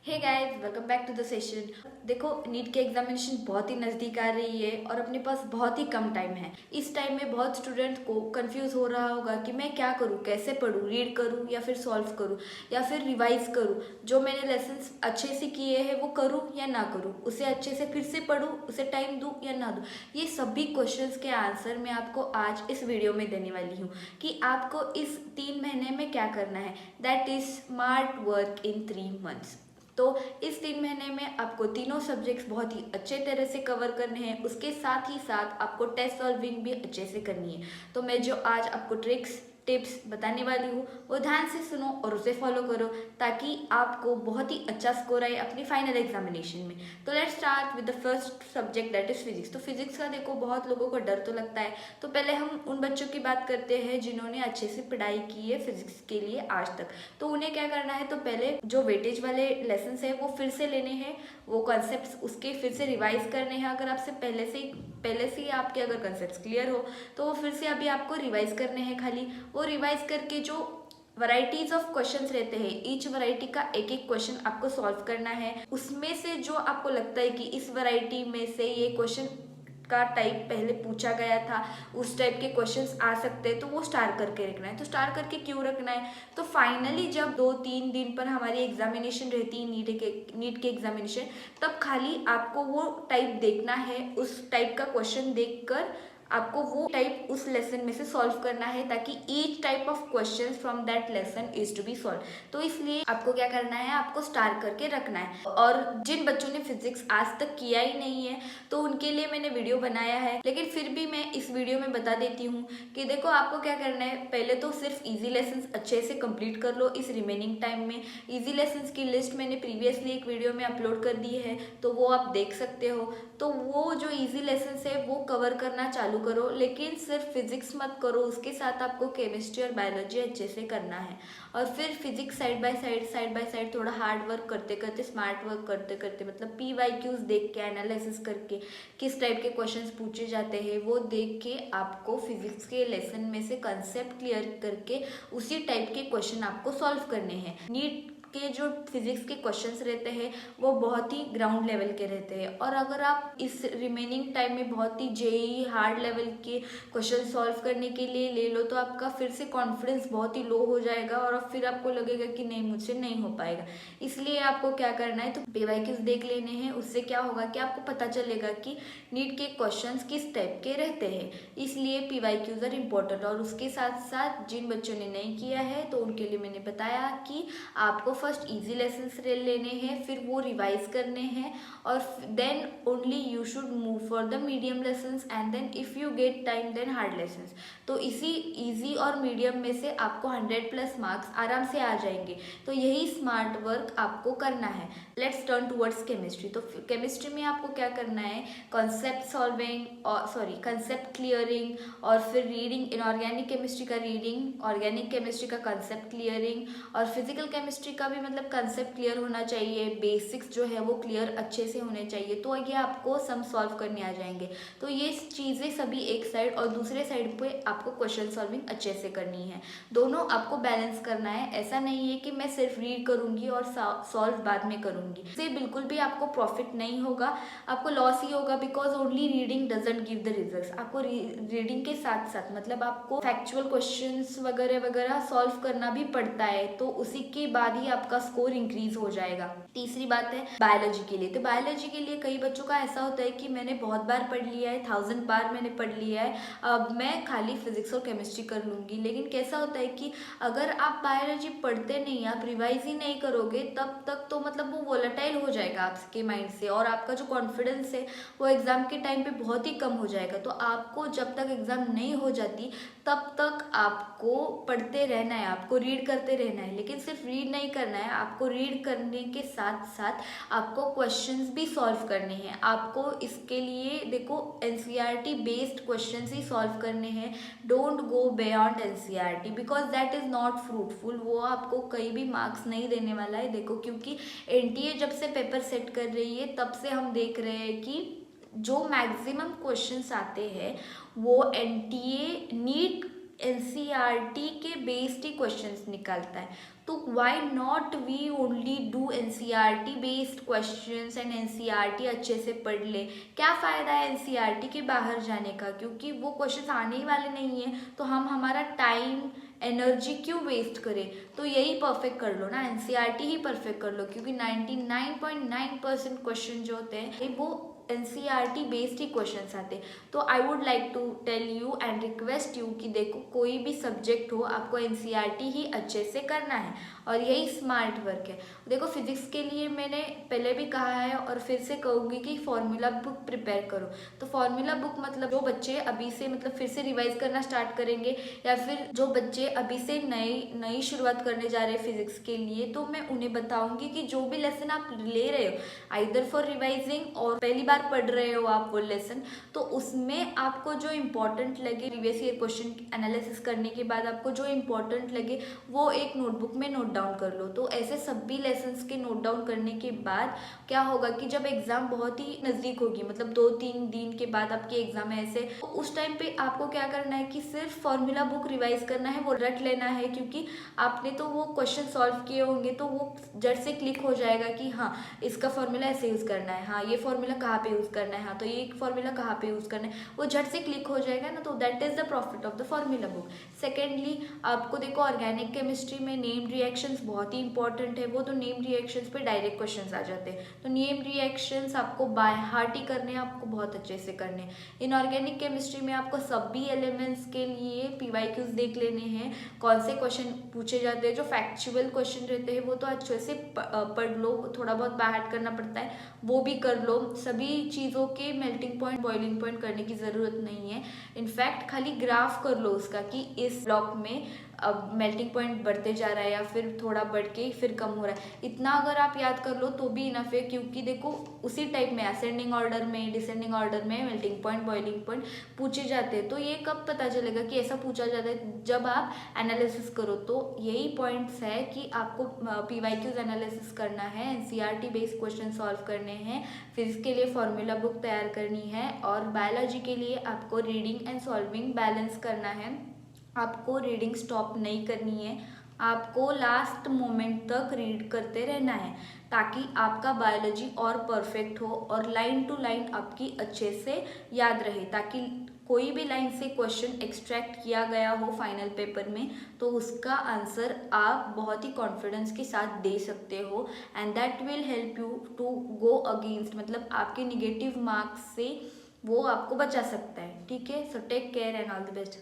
Hey guys, welcome back to the session. देखो, NEET के examination बहुत ही नज़दीक आ रही है और अपने पास बहुत ही कम टाइम है। इस टाइम में बहुत स्टूडेंट को कंफ्यूज हो रहा होगा कि मैं क्या करूं, कैसे पढूं, रीड करूं या फिर सॉल्व करूं या फिर रिवाइज करूं। जो मैंने लेसन्स अच्छे से किए हैं वो करूं या ना करूं, उसे अच्छे से फिर से पढूं, उसे टाइम दूं या ना दूं। ये सभी क्वेश्चंस के आंसर मैं आपको आज इस वीडियो में देने वाली हूँ कि आपको इस 3 महीने में क्या करना है। That is smart work in 3 months. तो इस 3 महीने में आपको तीनों सब्जेक्ट्स बहुत ही अच्छे तरह से कवर करने हैं। उसके साथ ही साथ आपको टेस्ट सॉल्विंग भी अच्छे से करनी है। तो मैं जो आज आपको ट्रिक्स टिप्स बताने वाली हूँ वो ध्यान से सुनो और उसे फॉलो करो ताकि आपको बहुत ही अच्छा स्कोर आए अपनी फाइनल एग्जामिनेशन में। तो let's start with the first subject that is physics. तो फिजिक्स का देखो, बहुत लोगों को डर तो लगता है। तो पहले हम उन बच्चों की बात करते हैं जिन्होंने अच्छे से पढ़ाई की है फिजिक्स के लिए आज तक। तो उन्हें क्या करना है, तो पहले जो वेटेज वाले लेसन है वो फिर से लेने हैं, वो कॉन्सेप्ट्स उसके फिर से रिवाइज करने हैं। अगर आपसे पहले से ही आपके अगर कॉन्सेप्ट्स क्लियर हो तो वो फिर से अभी आपको रिवाइज करने हैं। खाली वो रिवाइज करके जो वैरायटीज ऑफ क्वेश्चंस रहते हैं, ईच वैरायटी का एक एक क्वेश्चन आपको सॉल्व करना है। उसमें से जो आपको लगता है कि इस वैरायटी में से ये क्वेश्चन का टाइप पहले पूछा गया था, उस टाइप के क्वेश्चंस आ सकते हैं, तो वो स्टार करके रखना है। तो स्टार करके क्यों रखना है, तो फाइनली जब 2-3 दिन पर हमारी एग्जामिनेशन रहती है, नीट के एग्जामिनेशन, तब खाली आपको वो टाइप देखना है। उस टाइप का क्वेश्चन देखकर आपको वो टाइप उस लेसन में से सॉल्व करना है ताकि each type of questions from that lesson is to be solve. तो इसलिए आपको क्या करना है, आपको स्टार करके रखना है। और जिन बच्चों ने फिजिक्स आज तक किया ही नहीं है तो उनके लिए मैंने वीडियो बनाया है, लेकिन फिर भी मैं इस वीडियो में बता देती हूँ कि देखो आपको क्या करना है। पहले तो सिर्फ इजी लेसन अच्छे से कंप्लीट कर लो इस रिमेनिंग टाइम में। इजी लेसन की लिस्ट मैंने प्रीवियसली एक वीडियो में अपलोड कर दी है, तो वो आप देख सकते हो। तो वो जो इजी लेसन है वो कवर करना चालू करो, लेकिन सिर्फ फिजिक्स मत करो, उसके साथ आपको केमिस्ट्री और बायोलॉजी अच्छे से करना है। और फिर फिजिक्स साइड बाय साइड थोड़ा हार्ड वर्क करते करते, स्मार्ट वर्क करते करते, मतलब PYQs देख के, एनालिसिस करके किस टाइप के क्वेश्चंस पूछे जाते हैं वो देख के आपको फिजिक्स के लेसन में से कंसेप्ट क्लियर करके उसी टाइप के क्वेश्चन आपको सॉल्व करने हैं। नीट के जो फिजिक्स के क्वेश्चंस रहते हैं वो बहुत ही ग्राउंड लेवल के रहते हैं, और अगर आप इस रिमेनिंग टाइम में बहुत ही जेई हार्ड लेवल के क्वेश्चन सॉल्व करने के लिए ले लो तो आपका फिर से कॉन्फिडेंस बहुत ही लो हो जाएगा और अब फिर आपको लगेगा कि नहीं, मुझसे नहीं हो पाएगा। इसलिए आपको क्या करना है, तो PYQs देख लेने हैं। उससे क्या होगा कि आपको पता चलेगा कि नीट के क्वेश्चंस किस टाइप के रहते हैं। इसलिए PYQs आर इम्पोर्टेंट। और उसके साथ साथ जिन बच्चों ने नहीं किया है तो उनके लिए मैंने बताया कि आपको फर्स्ट इजी लेसन्स लेने हैं, फिर वो रिवाइज करने हैं, और then only you should move for the medium lessons, and then if you get time then hard lessons. तो इसी इजी और मीडियम में से आपको 100+ मार्क्स आराम से आ जाएंगे। तो यही स्मार्ट वर्क आपको करना है। Let's turn towards chemistry. तो केमिस्ट्री में आपको क्या करना है, कॉन्सेप्ट सॉल्विंग और कंसेप्ट क्लियरिंग, और फिर रीडिंग। इनऑर्गेनिक केमिस्ट्री का रीडिंग, ऑर्गेनिक केमिस्ट्री का कंसेप्ट क्लियरिंग, और फिजिकल केमिस्ट्री का भी मतलब कंसेप्ट क्लियर होना चाहिए, बेसिक्स जो है वो क्लियर अच्छे से होने चाहिए। तो ये आपको सम सॉल्व करने आ जाएंगे। तो ये चीज़ें सभी एक साइड, और दूसरे साइड पे आपको क्वेश्चन सॉल्विंग अच्छे से करनी है। दोनों आपको बैलेंस करना है। ऐसा नहीं है कि मैं सिर्फ रीड करूंगी और सॉल्व बाद में करूंगी, इससे बिल्कुल भी आपको प्रॉफिट नहीं होगा, आपको लॉस ही होगा। Because only reading doesn't give the results. आपको रीडिंग के साथ साथ मतलब आपको फैक्चुअल क्वेश्चंस वगैरह वगैरह सॉल्व करना भी पड़ता है, तो उसी के बाद ही आपका स्कोर इंक्रीज हो जाएगा। तीसरी बात है बायोलॉजी के लिए। तो बायोलॉजी के लिए कई बच्चों का ऐसा होता है कि मैंने बहुत बार पढ़ लिया है, 1000 बार मैंने पढ़ लिया है, अब मैं खाली फिजिक्स और केमिस्ट्री कर लूंगी। लेकिन कैसा होता है कि अगर आप बायोलॉजी पढ़ते नहीं, आप रिवाइज ही नहीं करोगे, तब तक तो मतलब वो वोलेटाइल हो जाएगा आपके माइंड से, और आपका जो कॉन्फिडेंस है वो एग्जाम के टाइम पे बहुत ही कम हो जाएगा। तो आपको जब तक एग्जाम नहीं हो जाती तब तक आपको पढ़ते रहना है, आपको रीड करते रहना है। लेकिन सिर्फ रीड नहीं करना है, आपको रीड करने के साथ साथ आपको क्वेश्चंस भी सॉल्व करने हैं। आपको इसके लिए देखो NCERT बेस्ड क्वेश्चंस ही सॉल्व करने हैं। Don't go beyond NCERT because that is not fruitful. वो आपको कहीं भी मार्क्स नहीं देने वाला है। देखो, क्योंकि NTA जब से पेपर सेट कर रही है तब से हम देख रहे हैं कि जो मैक्सिमम क्वेश्चंस आते हैं वो NTA नीट NCERT के बेस्ड ही क्वेश्चंस निकालता है। तो why not we only do NCERT based questions and NCERT अच्छे से पढ़ ले। क्या फ़ायदा है एनसीईआरटी के बाहर जाने का, क्योंकि वो क्वेश्चंस आने ही वाले नहीं हैं, तो हम हमारा टाइम एनर्जी क्यों वेस्ट करें। तो यही परफेक्ट कर लो ना, एनसीईआरटी ही परफेक्ट कर लो, क्योंकि 99.9% क्वेश्चन जो होते हैं वो एनसीईआरटी बेस्ड ही क्वेश्चंस आते हैं। तो I would like to tell you and request you कि देखो, कोई भी सब्जेक्ट हो आपको एनसीईआरटी ही अच्छे से करना है, और यही स्मार्ट वर्क है। देखो, फिजिक्स के लिए मैंने पहले भी कहा है और फिर से कहूँगी कि फॉर्मूला बुक प्रिपेयर करो। तो फॉर्मूला बुक मतलब जो बच्चे अभी से मतलब फिर से रिवाइज करना स्टार्ट करेंगे, या फिर जो बच्चे अभी से नई शुरुआत करने जा रहे हैं फिजिक्स के लिए, तो मैं उन्हें बताऊंगी कि जो भी लेसन आप ले रहे हो, आइदर फॉर रिवाइजिंग और पहली बार पढ़ रहे हो आप वो लेसन, तो उसमें आपको जो इम्पोर्टेंट लगे, प्रीवियस ईयर क्वेश्चन एनालिसिस करने के बाद आपको जो इम्पोर्टेंट लगे वो एक नोटबुक में नोट डाउन कर लो। तो ऐसे सभी लेसन्स के नोट डाउन करने के बाद क्या होगा कि जब एग्जाम बहुत ही नज़दीक होगी, मतलब 2-3 दिन के बाद आपकी एग्जाम है ऐसे, तो उस टाइम पे आपको क्या करना है कि सिर्फ फॉर्मूला बुक रिवाइज करना है, वो रट लेना है, क्योंकि आपने तो वो क्वेश्चन सॉल्व किए होंगे, तो वो जट से क्लिक हो जाएगा कि हाँ इसका फॉर्मूला ऐसे यूज़ करना है, हाँ ये फॉर्मूला कहाँ पे यूज़ करना है, हाँ तो ये फॉर्मूला कहाँ पे यूज़ करना है, वो झट से क्लिक हो जाएगा ना। तो that is the profit of the formula book. Secondly, आपको देखो ऑर्गेनिक केमिस्ट्री में नेम्ड रिएक्शंस बहुत ही इंपॉर्टेंट है, वो तो नेम्ड रिएक्शंस पे डायरेक्ट क्वेश्चंस आ जाते हैं, तो नेम्ड रिएक्शंस आपको बाय हार्ट ही करने हैं, आपको बहुत अच्छे से करने हैं। इन ऑर्गेनिक केमिस्ट्री में आपको सभी एलिमेंट्स के लिए पीवाईक्यूज देख लेने हैं, कौन से क्वेश्चन पूछे जाते हैं, जो फैक्चुअल क्वेश्चन रहते हैं वो तो अच्छे से पढ़ लो, थोड़ा बहुत बाय हार्ट करना पड़ता है वो भी कर लो। सभी चीज़ों के मेल्टिंग पॉइंट बॉइलिंग पॉइंट करने की ज़रूरत नहीं है, इनफैक्ट खाली ग्राफ कर लो उसका कि इस ब्लॉक में अब मेल्टिंग पॉइंट बढ़ते जा रहा है या फिर थोड़ा बढ़ के फिर कम हो रहा है, इतना अगर आप याद कर लो तो भी इनफ है। क्योंकि देखो उसी टाइप में असेंडिंग ऑर्डर में डिसेंडिंग ऑर्डर में मेल्टिंग पॉइंट बॉइलिंग पॉइंट पूछे जाते हैं। तो ये कब पता चलेगा कि ऐसा पूछा जाता है, जब आप एनालिसिस करो। तो यही पॉइंट्स है कि आपको पीवाईक्यूज एनालिसिस करना है, एनसीईआरटी बेस्ड क्वेश्चन सॉल्व करने हैं, फिजिक्स के लिए फॉर्मूला बुक तैयार करनी है, और बायोलॉजी के लिए आपको रीडिंग एंड सॉल्विंग बैलेंस करना है। आपको रीडिंग स्टॉप नहीं करनी है, आपको लास्ट मोमेंट तक रीड करते रहना है, ताकि आपका बायोलॉजी और परफेक्ट हो और लाइन टू लाइन आपकी अच्छे से याद रहे, ताकि कोई भी लाइन से क्वेश्चन एक्सट्रैक्ट किया गया हो फाइनल पेपर में तो उसका आंसर आप बहुत ही कॉन्फिडेंस के साथ दे सकते हो, and that will help you to go against, मतलब आपके निगेटिव मार्क्स से वो आपको बचा सकता है। ठीक है, so take care and all the best.